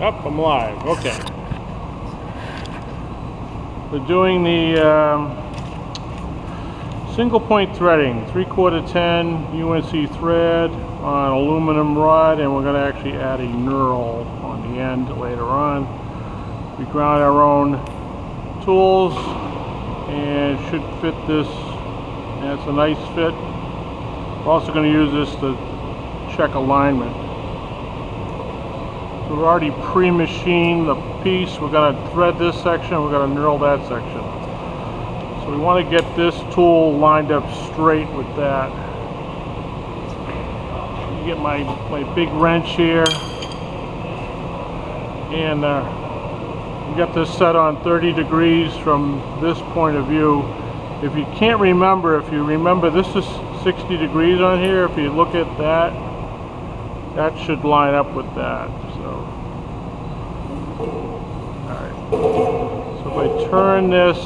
Up, I'm live. Okay. We're doing the single point threading, 3/4 10 UNC thread on aluminum rod, and we're going to actually add a knurl on the end later on. We ground our own tools and it should fit this, and it's a nice fit. We're also going to use this to check alignment. We've already pre-machined the piece. We're going to thread this section, we're going to knurl that section. So we want to get this tool lined up straight with that. You get my big wrench here, and we got this set on 30 degrees from this point of view. If you can't remember, if you remember this is 60 degrees on here, if you look at that, that should line up with that. So, alright. So if I turn this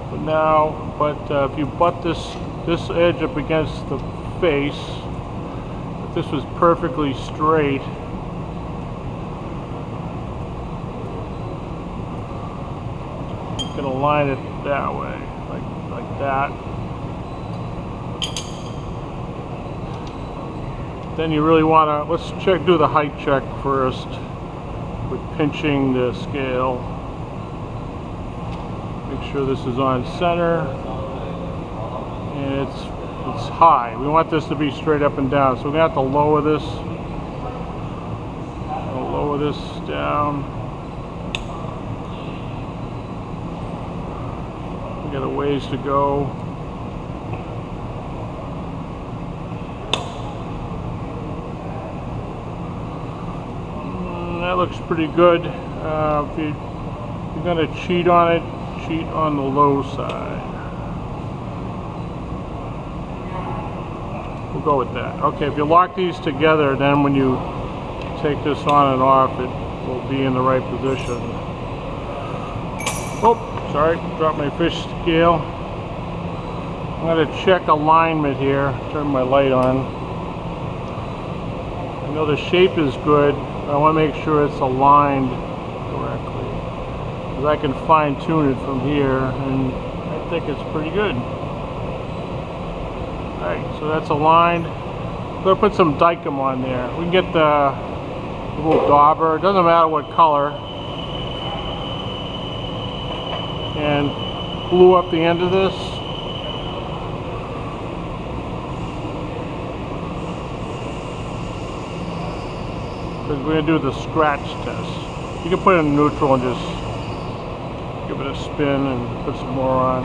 for now, if you butt this edge up against the face, if this was perfectly straight, you can align it that way, like that. Then you really want to, let's do the height check first with pinching the scale. Make sure this is on center, and it's high. We want this to be straight up and down, so we're going to have to lower this. I'll lower this down. We got a ways to go. That looks pretty good. If you're going to cheat on it, cheat on the low side. We'll go with that. Okay, if you lock these together, then when you take this on and off, it will be in the right position. Oh, sorry, dropped my fish scale. I'm going to check alignment here. Turn my light on. I know the shape is good. I want to make sure it's aligned correctly, because I can fine tune it from here, and I think it's pretty good. Alright, so that's aligned. I'm going to put some Dykem on there. We can get the little dauber, it doesn't matter what color, and glue up the end of this. Because we're going to do the scratch test. You can put it in neutral and just give it a spin and put some more on.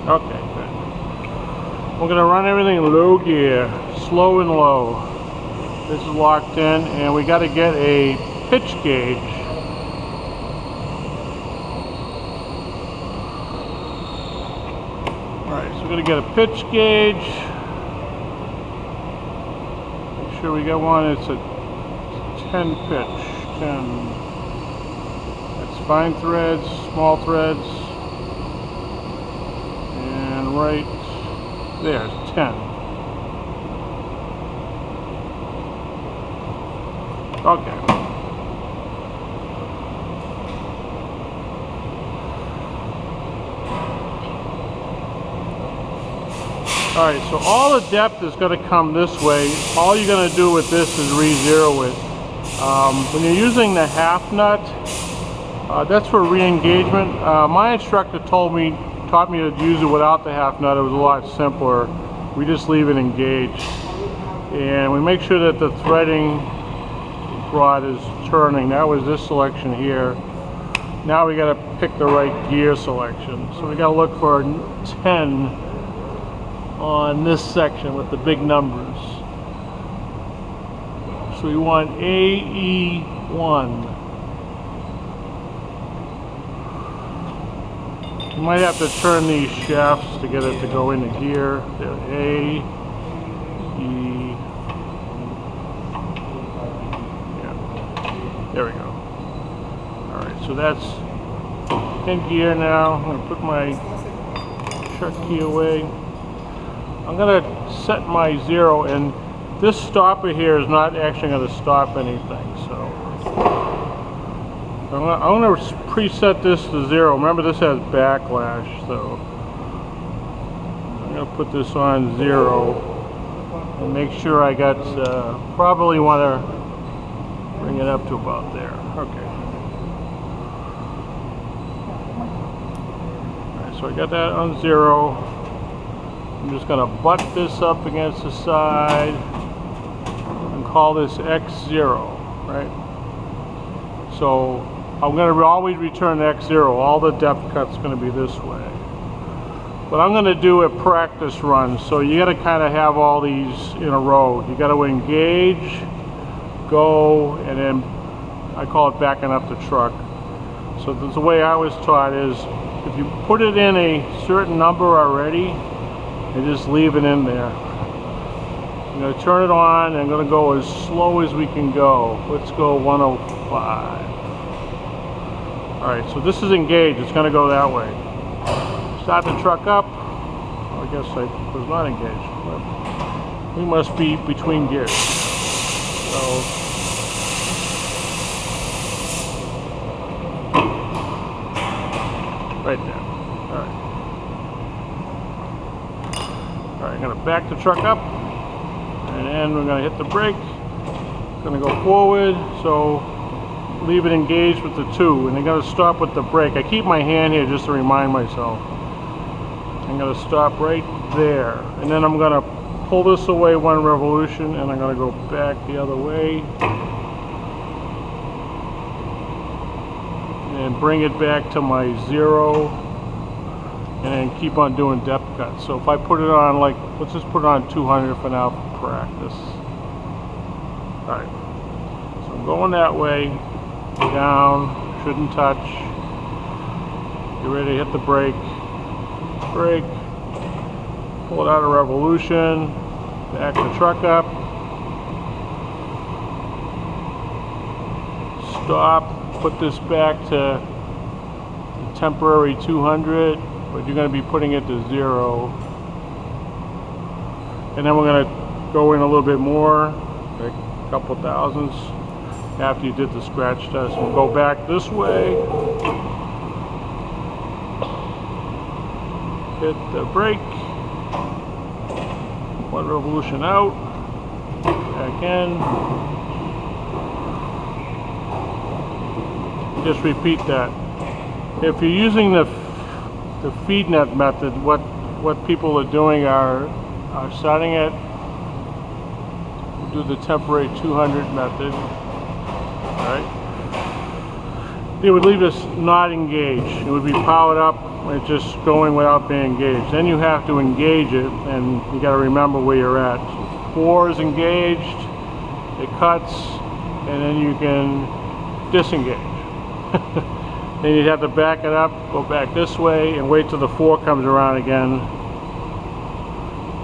Okay, good. We're going to run everything in low gear, slow and low. This is locked in, and we got to get a pitch gauge. Alright, so we're going to get a pitch gauge. Make sure we get one. It's a 10 pitch. 10. That's fine threads, small threads. And right there, 10. Okay. Alright, so all the depth is going to come this way. All you're going to do with this is re-zero it. When you're using the half nut, that's for re-engagement. My instructor taught me to use it without the half nut. It was a lot simpler. We just leave it engaged. And we make sure that the threading rod is turning. That was this selection here. Now we got to pick the right gear selection. So we got to look for 10 on this section with the big numbers. So we want AE1. You might have to turn these shafts to get it to go into gear. There, A, E, yeah, there we go. Alright, so that's in gear now. I'm going to put my truck key away. I'm going to set my 0, and this stopper here is not actually going to stop anything. So I'm going to preset this to 0. Remember, this has backlash, so I'm going to put this on 0 and make sure I got, probably want to bring it up to about there. Okay. Alright, so I got that on 0. I'm just going to butt this up against the side and call this X0, right? So I'm going to always return X0. All the depth cut's going to be this way. But I'm going to do a practice run, so you got to kind of have all these in a row. You got to engage, go, and then I call it backing up the truck. So the way I was taught is if you put it in a certain number already, and just leave it in there. I'm going to turn it on, and I'm going to go as slow as we can go. Let's go 105. Alright, so this is engaged. It's going to go that way. Start the truck up. I guess I was not engaged, but we must be between gears. So right there. Alright. Alright, I'm going to back the truck up, and then we're going to hit the brake. Going to go forward, so leave it engaged with the 2, and I'm going to stop with the brake. I keep my hand here just to remind myself. I'm going to stop right there, and then I'm going to pull this away 1 revolution, and I'm going to go back the other way and bring it back to my 0, and then keep on doing depth cuts. So if I put it on, like, let's just put it on 200 for now for practice. Alright, so I'm going that way, down, shouldn't touch. Get ready to hit the brake. Brake, pull it out of revolution, back the truck up, stop, put this back to the temporary 200, but you're going to be putting it to 0. And then we're going to go in a little bit more, like a couple thousandths, after you did the scratch test. We'll go back this way. Hit the brake, 1 revolution out, back in, just repeat that. If you're using the feed net method, what people are doing are starting it, do the temporary 200 method, right? It would leave us not engaged. It would be powered up. It's just going without being engaged. Then you have to engage it, and you got to remember where you're at. So 4 is engaged, it cuts, and then you can disengage. Then you'd have to back it up, go back this way, and wait till the 4 comes around again,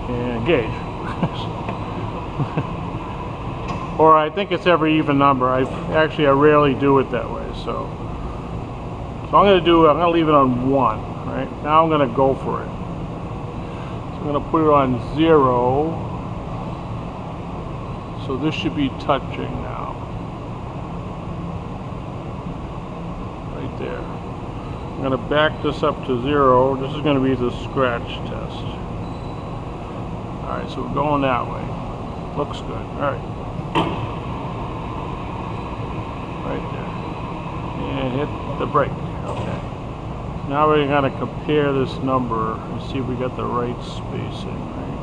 and engage. Or I think it's every even number. I rarely do it that way. So I'm going to leave it on 1, right? Now I'm going to go for it. So I'm going to put it on 0. So this should be touching now. Right there. I'm going to back this up to 0. This is going to be the scratch test. Alright, so we're going that way. Looks good. Alright. Right there. And hit the brake. Okay. Now we're going to compare this number and see if we got the right spacing, right?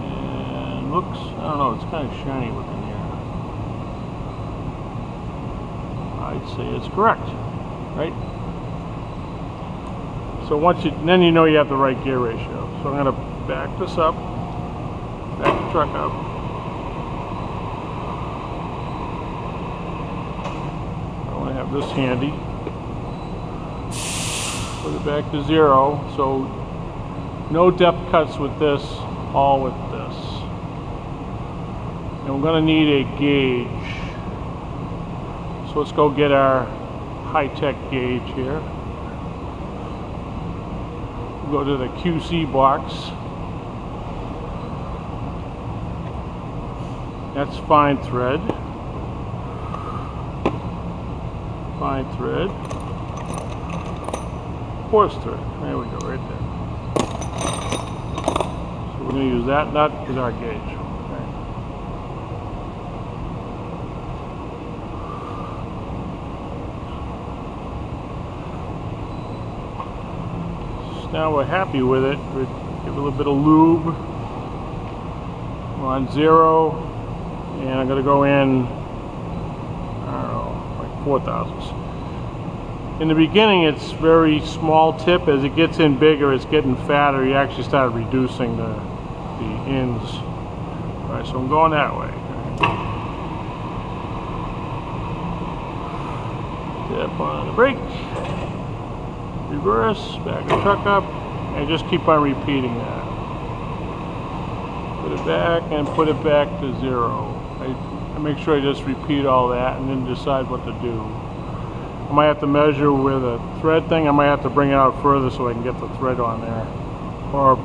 And looks, I don't know, it's kind of shiny looking here. I'd say it's correct, right? So then you know you have the right gear ratio. So I'm going to back this up, back the truck up. This handy, put it back to 0, so no depth cuts with this, all with this. And we're going to need a gauge, so let's go get our high-tech gauge here. Go to the QC box. That's fine thread. Fine thread. Coarse thread. There we go, right there. So we're going to use that nut as our gauge. Okay. So now we're happy with it. We give a little bit of lube. We're on 0, and I'm going to go in, I don't know, like 4 thousandths. In the beginning, it's very small tip. As it gets in bigger, it's getting fatter. You actually start reducing the ends. All right, so I'm going that way. Step on the brake, reverse, back the truck up, and just keep on repeating that. Put it back and put it back to 0. I make sure I just repeat all that and then decide what to do. I might have to measure with a thread thing. I might have to bring it out further so I can get the thread on there, or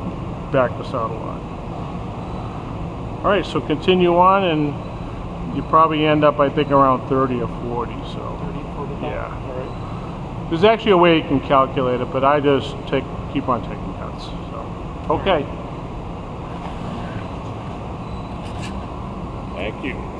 back the saddle on. Alright, so continue on, and you probably end up, I think, around 30 or 40. So 30, 40. yeah. Alright. There's actually a way you can calculate it, but I just keep on taking cuts. So okay. Thank you.